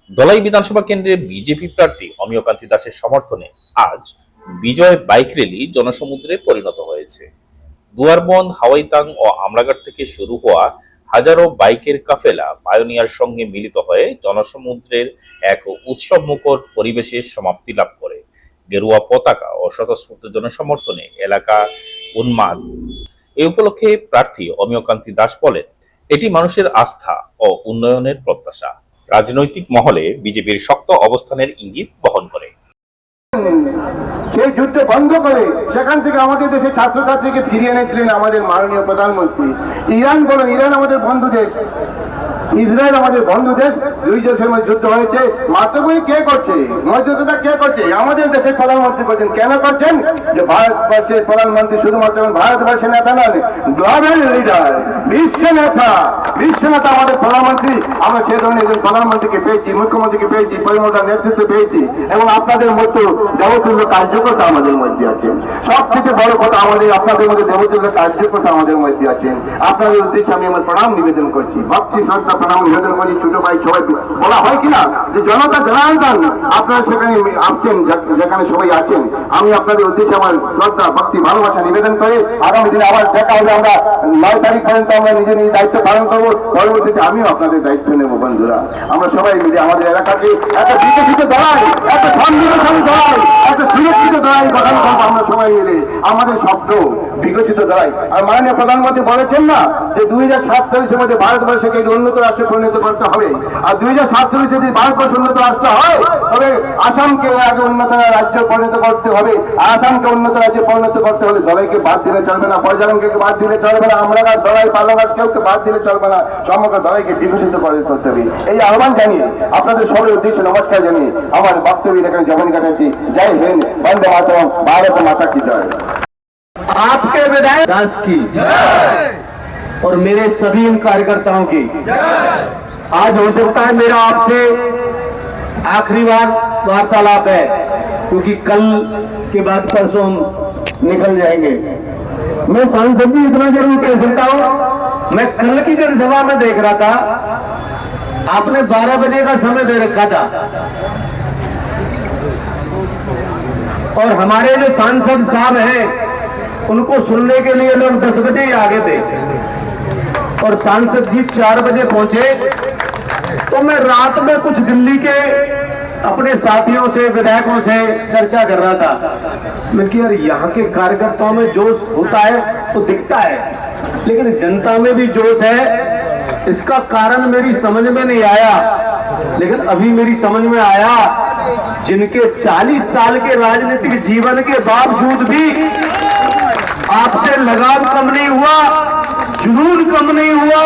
ধলাই বিধানসভা কেন্দ্রের বিজেপি প্রার্থী অমিয়কান্তি দাসের সমর্থনে আজ বিজয় বাইক র্যালি জনসমুদ্রে পরিণত হয়েছে। দুয়ারবন্দ, হাওয়াইতাং ও আমরাঘাট থেকে শুরু হওয়া হাজারো বাইকের কাফেলা পায়োনিয়ার সঙ্গে মিলিত হয়ে জনসমুদ্রের এক উৎসবমুখর পরিবেশে সমাপ্তি লাভ করে। গেরুয়া পতাকা ও স্বতঃস্ফূর্ত জনসমর্থনে এলাকা উন্মাদ। এই উপলক্ষে প্রার্থী অমিয়কান্তি দাস বলেন, এটি মানুষের আস্থা ও উন্নয়নের প্রত্যাশা। রাজনৈতিক মহলে বিজেপির শক্ত অবস্থানের ইঙ্গিত বহন করে। সেই যুদ্ধ বন্ধ করে সেখান থেকে আমাদের দেশে ছাত্রছাত্রীকে ফিরিয়ে এনেছিলেন আমাদের মাননীয় প্রধানমন্ত্রী। ইরান বলেন, ইরান আমাদের বন্ধু দেশ, ইসরায়েল আমাদের বন্ধু দেশ, দুই দেশের মধ্যে যুদ্ধ হয়েছে। মাত্রই কে করছে? মধ্যস্থতা কে করছে? আমাদের দেশের প্রধানমন্ত্রী করছেন। কেন করছেন? যে ভারতবর্ষের প্রধানমন্ত্রী শুধুমাত্র ভারতবর্ষের নেতা নন, গ্লোবাল লিডার, বিশ্ব নেতা, বিশ্ব নেতা আমাদের প্রধানমন্ত্রী। আমরা সে ধরনের একজন প্রধানমন্ত্রীকে পেয়েছি, মুখ্যমন্ত্রীকে পেয়েছি, পরিমণ্ডল নেতৃত্ব পেয়েছি, এবং আপনাদের মতো দেবতুল্য কার্যকর্তা আমাদের মধ্যে আছেন। সবথেকে বড় কথা, আমাদের আপনাদের মধ্যে দেবতুল্য কার্যকর্তা আমাদের মধ্যে আছেন। আপনাদের উদ্দেশ্যে আমি আমার প্রণাম নিবেদন করছি, ভক্তি শ্রদ্ধা প্রণাম নিবেদন করি। ছোট ভাই সবাই বলা হয় কিনা যে জনতা জনার্দন, আপনারা সেখানে আসছেন, যেখানে সবাই আছেন, আমি আপনাদের উদ্দেশ্যে আমার শ্রদ্ধা ভক্তি ভালোবাসা নিবেদন করে আগামী দিনে আবার দেখা হবে। আমরা 9 তারিখ পর্যন্ত আমরা নিজের নিজের দায়িত্ব পালন করবো। পরবর্তীতে আমিও আপনাদের দায়িত্ব নেব। বন্ধুরা, আমরা সবাই মিলে আমাদের এলাকাকে একটা বিকশিত দলাই, একটা সমৃদ্ধশালী দলাই, একটা সুরক্ষিত দলাই গঠন করবো। আমরা সবাই মিলে আমাদের শব্দ বিকশিত দলাই। আর মাননীয় প্রধানমন্ত্রী বলেছেন না যে 2047-এর মধ্যে ভারতবর্ষকে একটি উন্নত রাষ্ট্রে পরিণত করতে হবে। আর 2047 যদি ভারতবর্ষ উন্নত রাষ্ট্র হয়, তবে আসামকে আগে উন্নত রাজ্য পরিণত করতে হবে। আসামকে উন্নত রাজ্যে পরিণত করতে হলে দলাইকে বাদ দিলে চলবে না, পয়জারামকে বাদ দিলে চলবে না, আমরাঘাট, দলাই, পালাঘাট কেউকে বাদ দিলে চলবে না। সমগ্র দলাইকে বিকশিত করতে হবে। এই আহ্বান জানিয়ে আপনাদের সবার উদ্দেশ্যে নমস্কার জানিয়ে আমার বক্তব্য এখানে জমানি কাটাচ্ছি। জয় হিন্দ, বন্দে মাতরম, भारत माता की जय। आपके विधायक दास की और मेरे सभी इन कार्यकर्ताओं की आज हो सकता है मेरा आपसे आखिरी बार वार्तालाप है, क्योंकि कल के बाद परसों हम निकल जाएंगे। मैं सांसद जी इतना जरूर कह सकता हूं, मैं कल की जनसभा में देख रहा था, आपने 12 बजे का समय दे रखा था और हमारे जो सांसद साहब हैं उनको सुनने के लिए लोग 10 बजे ही आगे थे और सांसद जी 4 बजे पहुंचे। तो मैं रात में कुछ दिल्ली के अपने साथियों से, विधायकों से चर्चा कर रहा था। मैं कि यार यहाँ के कार्यकर्ताओं में जोश होता है तो दिखता है, लेकिन जनता में भी जोश है। इसका कारण मेरी समझ में नहीं आया, लेकिन अभी मेरी समझ में आया। जिनके 40 साल के राजनीतिक जीवन के बावजूद भी आपसे लगाव कम नहीं हुआ, जुनून कम नहीं हुआ,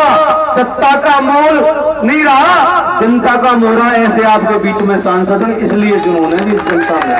सत्ता का मोल नहीं रहा, जनता का मोहरा ऐसे आपके बीच में सांसद है, इसलिए जुनून है इस जनता में।